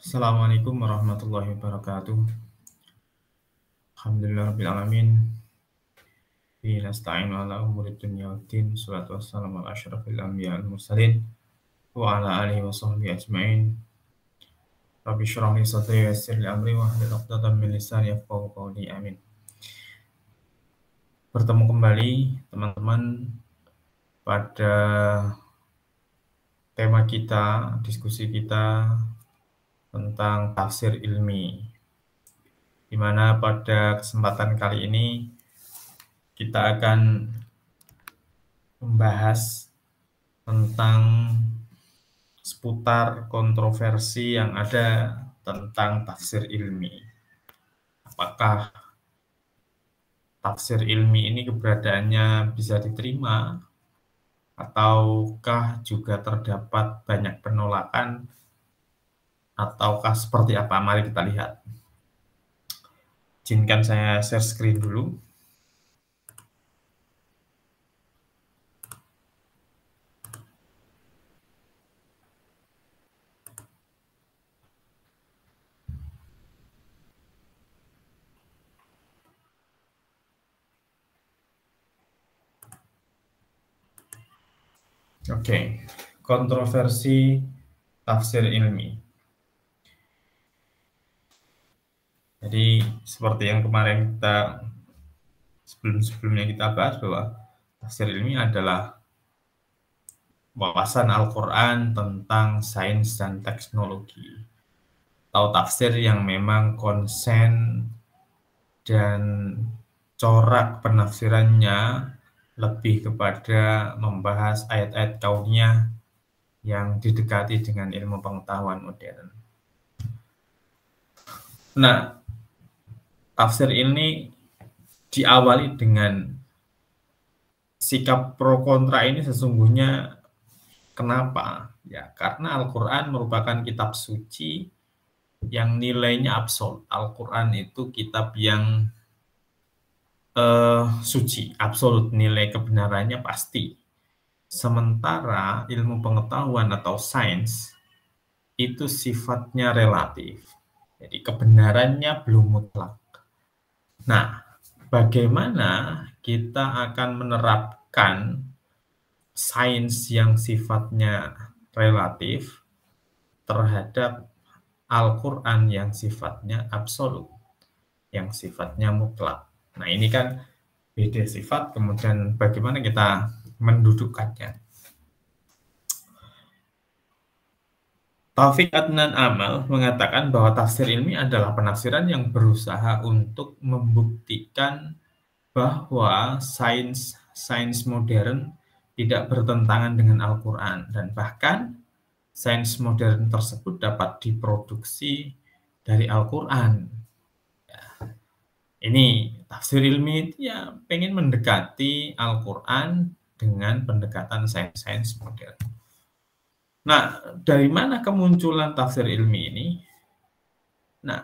Assalamualaikum warahmatullahi wabarakatuh. Alhamdulillahirabbil alamin. Bihi nasta'inu ala umuri dunya waddin. Shalatu wassalamu ala asyrafil anbiya wal mursalin wa ala alihi wa sahbihi ajmain. Rabbi shrah li sadri wa yassir li amri wahlul 'uqdatam min lisani yafqahu qawli. Amin. Bertemu kembali teman-teman pada tema kita, diskusi kita tentang tafsir ilmi, di mana pada kesempatan kali ini kita akan membahas tentang seputar kontroversi yang ada tentang tafsir ilmi. Apakah tafsir ilmi ini keberadaannya bisa diterima, ataukah juga terdapat banyak penolakan, ataukah seperti apa? Mari kita lihat. Izinkan saya share screen dulu. Oke, kontroversi tafsir ilmi. Jadi seperti yang kemarin kita sebelumnya kita bahas bahwa tafsir ilmi adalah wawasan Al-Quran tentang sains dan teknologi, atau tafsir yang memang konsen dan corak penafsirannya lebih kepada membahas ayat-ayat kauniyah yang didekati dengan ilmu pengetahuan modern. Nah, tafsir ini diawali dengan sikap pro kontra ini sesungguhnya kenapa? Ya, karena Al-Quran merupakan kitab suci yang nilainya absolut. Al-Quran itu kitab yang suci, absolut, nilai kebenarannya pasti. Sementara ilmu pengetahuan atau sains itu sifatnya relatif. Jadi kebenarannya belum mutlak. Nah, bagaimana kita akan menerapkan sains yang sifatnya relatif terhadap Al-Quran yang sifatnya absolut, yang sifatnya mutlak. Nah, ini kan beda sifat, kemudian bagaimana kita mendudukkannya. Taufik Adnan Amal mengatakan bahwa tafsir ilmi adalah penafsiran yang berusaha untuk membuktikan bahwa sains modern tidak bertentangan dengan Al-Quran, dan bahkan sains modern tersebut dapat diproduksi dari Al-Quran. Ini tafsir ilmi ya pengen mendekati Al-Quran dengan pendekatan sains-sains modern. Nah, dari mana kemunculan tafsir ilmi ini? Nah,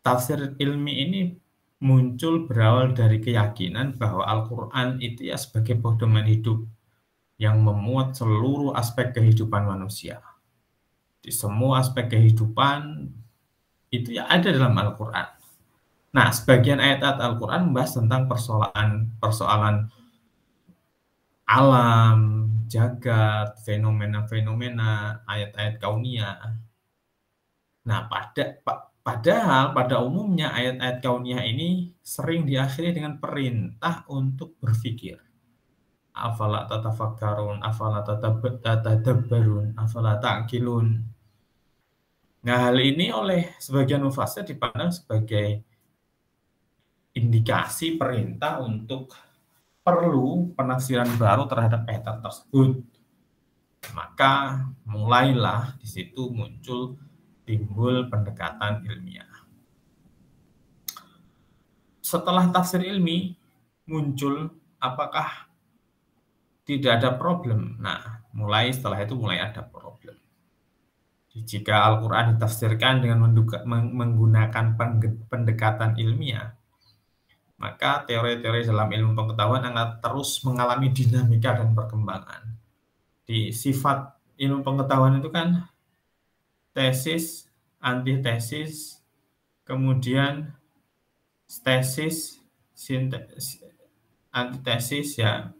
tafsir ilmi ini muncul berawal dari keyakinan bahwa Al-Quran itu ya sebagai pedoman hidup yang memuat seluruh aspek kehidupan manusia. Di semua aspek kehidupan itu ya ada dalam Al-Quran. Nah, sebagian ayat-ayat Al-Quran membahas tentang persoalan alam, jagat, fenomena-fenomena, ayat-ayat kauniyah. Nah, padahal pada umumnya ayat-ayat kauniyah ini sering diakhiri dengan perintah untuk berpikir. Afala tatafakkarun, afala tatadabbarun, afala ta'qilun. Nah, hal ini oleh sebagian mufassir dipandang sebagai indikasi perintah untuk perlu penafsiran baru terhadap ayat tersebut. Maka mulailah di situ timbul pendekatan ilmiah. Setelah tafsir ilmi muncul, apakah tidak ada problem? Nah, setelah itu mulai ada problem. Jika Al-Quran ditafsirkan dengan menggunakan pendekatan ilmiah, maka teori-teori dalam ilmu pengetahuan akan terus mengalami dinamika dan perkembangan. Di sifat ilmu pengetahuan itu kan tesis antitesis, kemudian tesis, antitesis ya,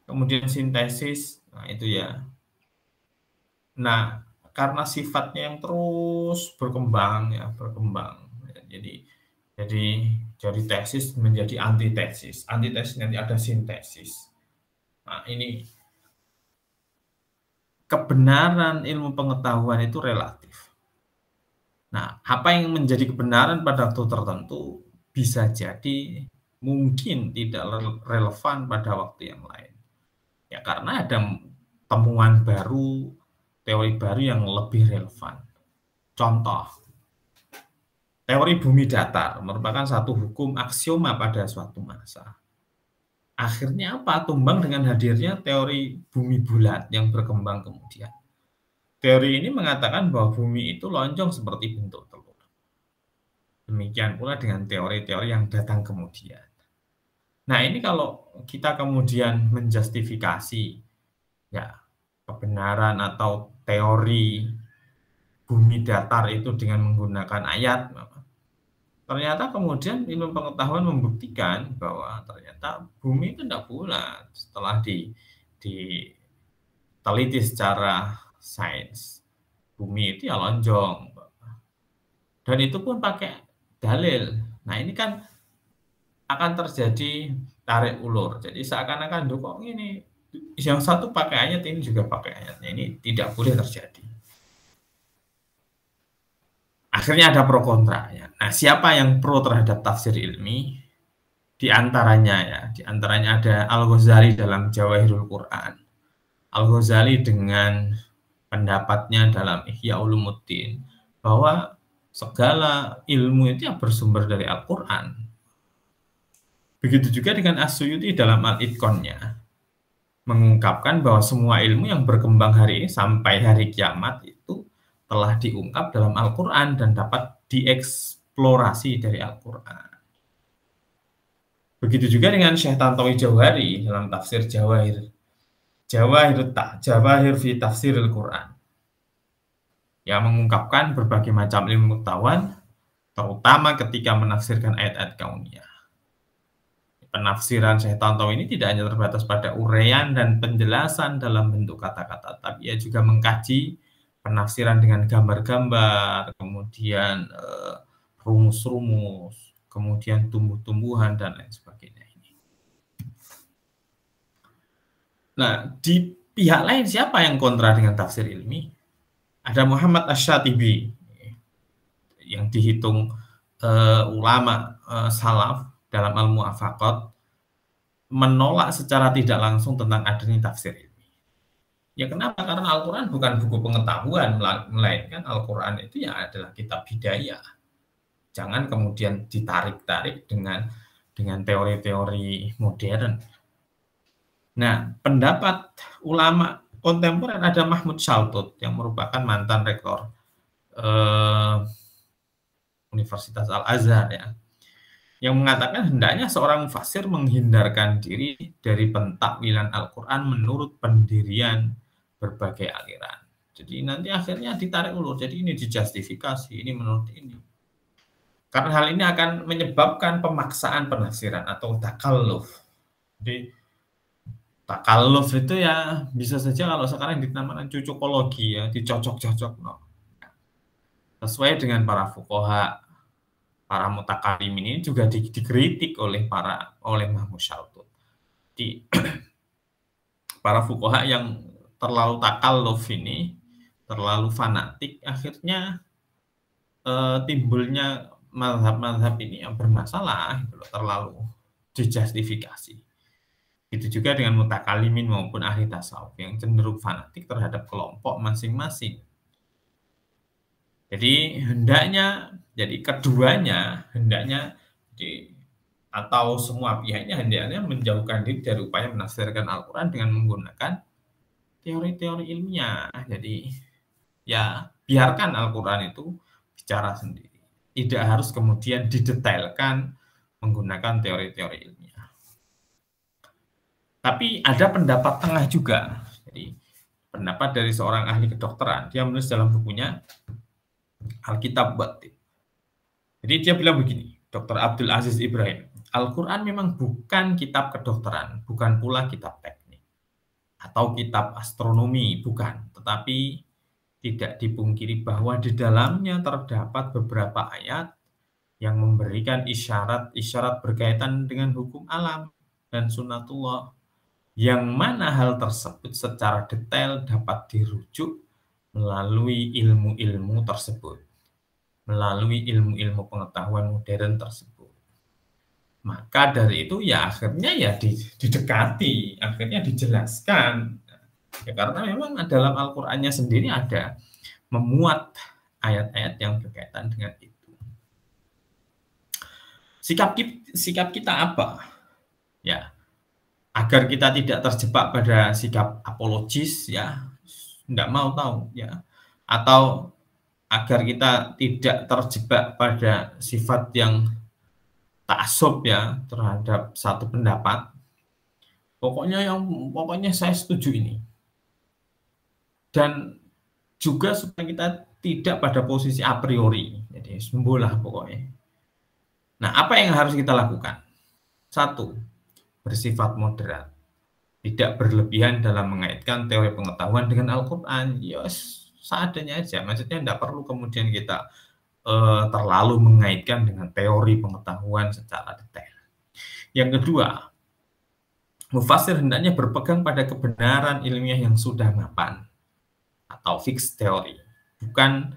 kemudian sintesis. Nah, itu ya. Nah, karena sifatnya yang terus berkembang ya, berkembang. Jadi tesis menjadi antitesis. Antitesis nanti ada sintesis. Nah, ini kebenaran ilmu pengetahuan itu relatif. Nah, apa yang menjadi kebenaran pada waktu tertentu bisa jadi mungkin tidak relevan pada waktu yang lain. Ya karena ada temuan baru, teori baru yang lebih relevan. Contoh, teori bumi datar merupakan satu hukum aksioma pada suatu masa. Akhirnya apa? Tumbang dengan hadirnya teori bumi bulat yang berkembang kemudian. Teori ini mengatakan bahwa bumi itu lonjong seperti bentuk telur. Demikian pula dengan teori-teori yang datang kemudian. Nah, ini kalau kita kemudian menjustifikasi ya kebenaran atau teori bumi datar itu dengan menggunakan ayat, ternyata kemudian ilmu pengetahuan membuktikan bahwa ternyata bumi itu tidak bulat setelah diteliti secara sains. Bumi itu ya lonjong. Dan itu pun pakai dalil. Nah, ini kan akan terjadi tarik ulur. Jadi seakan-akan kok ini yang satu pakai ayat, ini juga pakai ayatnya. Ini tidak boleh terjadi. Akhirnya ada pro kontranya. Nah, siapa yang pro terhadap tafsir ilmi? Di antaranya ada Al-Ghazali dalam Jawahirul Quran. Al-Ghazali dengan pendapatnya dalam Ihya Ulumuddin bahwa segala ilmu itu yang bersumber dari Al-Quran. Begitu juga dengan As-Suyuti dalam Al-Itqannya mengungkapkan bahwa semua ilmu yang berkembang hari ini sampai hari kiamat itu telah diungkap dalam Al-Quran dan dapat dieksplorasi dari Al-Quran. Begitu juga dengan Syekh Tantowi Jauhari dalam tafsir Jawahir fi Tafsiril Quran, yang mengungkapkan berbagai macam ilmu pengetahuan, terutama ketika menafsirkan ayat-ayat kauniyah. Penafsiran Syekh Tantowi ini tidak hanya terbatas pada uraian dan penjelasan dalam bentuk kata-kata, tapi ia juga mengkaji penafsiran dengan gambar-gambar, kemudian rumus-rumus, kemudian tumbuh-tumbuhan, dan lain sebagainya. Nah, di pihak lain siapa yang kontra dengan tafsir ilmi? Ada Muhammad Asy-Syatibi yang dihitung ulama salaf dalam Al-Muwafaqat menolak secara tidak langsung tentang adanya tafsir ilmi. Ya kenapa? Karena Al-Quran bukan buku pengetahuan, melainkan Al-Quran itu ya adalah kitab hidayah. Jangan kemudian ditarik-tarik dengan teori-teori modern. Nah, pendapat ulama kontemporer ada Mahmud Shaltut yang merupakan mantan rektor Universitas Al-Azhar ya, yang mengatakan hendaknya seorang mufasir menghindarkan diri dari pentakwilan Al-Quran menurut pendirian berbagai aliran. Jadi nanti akhirnya ditarik ulur, jadi ini dijustifikasi, ini menurut ini. Karena hal ini akan menyebabkan pemaksaan penafsiran atau takalluf. Jadi takalluf itu ya bisa saja kalau sekarang dinamakan cocokologi ya, dicocok-cocok. No. Sesuai dengan para fuqaha, para mutakalim ini juga dikritik oleh Mahmud Shaltut. Di para fuqaha yang terlalu takalluf ini, terlalu fanatik, akhirnya timbulnya mazhab-mazhab ini yang bermasalah, terlalu dijustifikasi. Itu juga dengan mutakalimin maupun ahli tasawuf yang cenderung fanatik terhadap kelompok masing-masing. Jadi keduanya hendaknya atau semua pihaknya hendaknya menjauhkan diri dari upaya menafsirkan Al-Quran dengan menggunakan teori-teori ilmiah. Jadi ya biarkan Al-Quran itu bicara sendiri. Tidak harus kemudian didetailkan menggunakan teori-teori ilmiah. Tapi ada pendapat tengah juga. Jadi pendapat dari seorang ahli kedokteran, dia menulis dalam bukunya Alkitab Batin. Jadi dia bilang begini, Dr. Abdul Aziz Ibrahim, Al-Quran memang bukan kitab kedokteran, bukan pula kitab teknik, atau kitab astronomi, bukan. Tetapi tidak dipungkiri bahwa di dalamnya terdapat beberapa ayat yang memberikan isyarat-isyarat berkaitan dengan hukum alam dan sunnatullah, yang mana hal tersebut secara detail dapat dirujuk melalui ilmu-ilmu tersebut, melalui ilmu-ilmu pengetahuan modern tersebut. Maka dari itu ya akhirnya ya didekati, akhirnya dijelaskan. Ya, karena memang dalam Al-Qur'annya sendiri ada memuat ayat-ayat yang berkaitan dengan itu. Sikap kita apa? Ya, agar kita tidak terjebak pada sikap apologis, ya, enggak mau tahu, ya, atau agar kita tidak terjebak pada sifat yang ta'assub, ya, terhadap satu pendapat. Pokoknya saya setuju ini. Dan juga supaya kita tidak pada posisi a priori, jadi sembolah pokoknya. Nah, apa yang harus kita lakukan? 1, bersifat moderat, tidak berlebihan dalam mengaitkan teori pengetahuan dengan Al-Quran. Yes, seadanya aja, maksudnya tidak perlu kemudian kita terlalu mengaitkan dengan teori pengetahuan secara detail. Yang kedua, mufassir hendaknya berpegang pada kebenaran ilmiah yang sudah mapan atau fix teori, bukan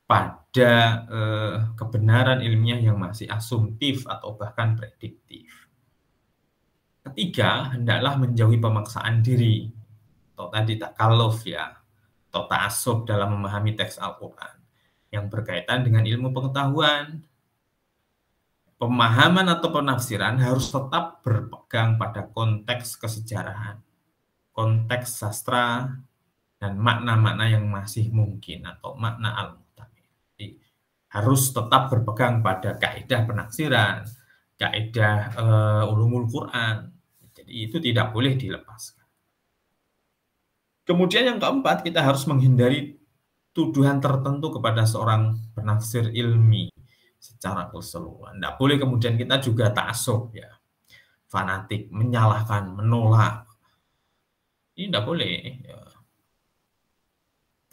pada kebenaran ilmiah yang masih asumtif atau bahkan prediktif. Ketiga, hendaklah menjauhi pemaksaan diri atau tadi takalluf, ya, atau ta'assub dalam memahami teks Al-Quran yang berkaitan dengan ilmu pengetahuan. Pemahaman atau penafsiran harus tetap berpegang pada konteks kesejarahan, konteks sastra, dan makna-makna yang masih mungkin atau makna al-muhtamil. Jadi harus tetap berpegang pada kaidah penafsiran, kaidah ulumul Quran. Jadi itu tidak boleh dilepaskan. Kemudian yang keempat, kita harus menghindari tuduhan tertentu kepada seorang penafsir ilmi secara keseluruhan. Tidak boleh kemudian kita juga ta'assub, ya, fanatik, menyalahkan, menolak. Ini tidak boleh. Ya.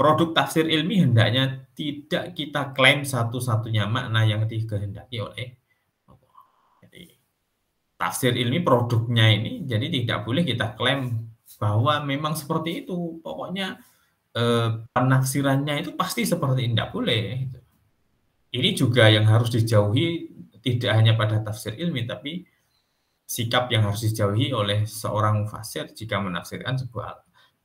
Produk tafsir ilmi hendaknya tidak kita klaim satu-satunya makna yang dikehendaki oleh Allah. Jadi, tafsir ilmi produknya ini, jadi tidak boleh kita klaim bahwa memang seperti itu. Pokoknya penafsirannya itu pasti seperti ini, tidak boleh. Ini juga yang harus dijauhi, tidak hanya pada tafsir ilmi, tapi sikap yang harus dijauhi oleh seorang mufassir jika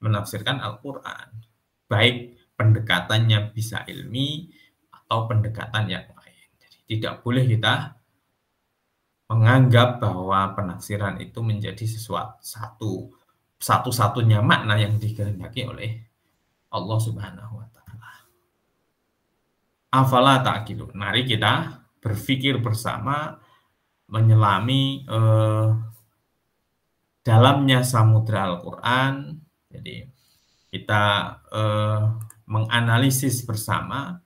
menafsirkan Al-Quran. Baik pendekatannya bisa ilmi atau pendekatan yang lain. Jadi tidak boleh kita menganggap bahwa penafsiran itu menjadi satu-satunya makna yang dikehendaki oleh Allah Subhanahu wa Ta'ala. Afala ta'qilun. Mari kita berpikir bersama menyelami dalamnya samudra Al-Quran. Jadi kita menganalisis bersama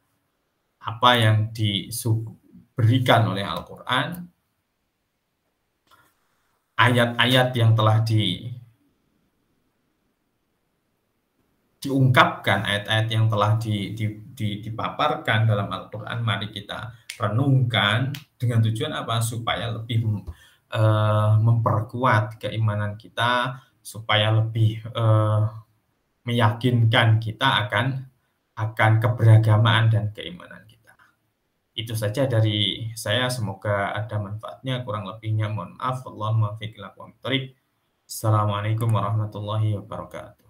apa yang diberikan oleh Al-Quran, ayat-ayat yang telah diungkapkan, ayat-ayat yang telah dipaparkan dalam Al-Quran, mari kita renungkan dengan tujuan apa? Supaya lebih memperkuat keimanan kita, supaya lebih meyakinkan kita akan keberagamaan dan keimanan kita. Itu saja dari saya, semoga ada manfaatnya, kurang lebihnya mohon maaf. Assalamualaikum warahmatullahi wabarakatuh.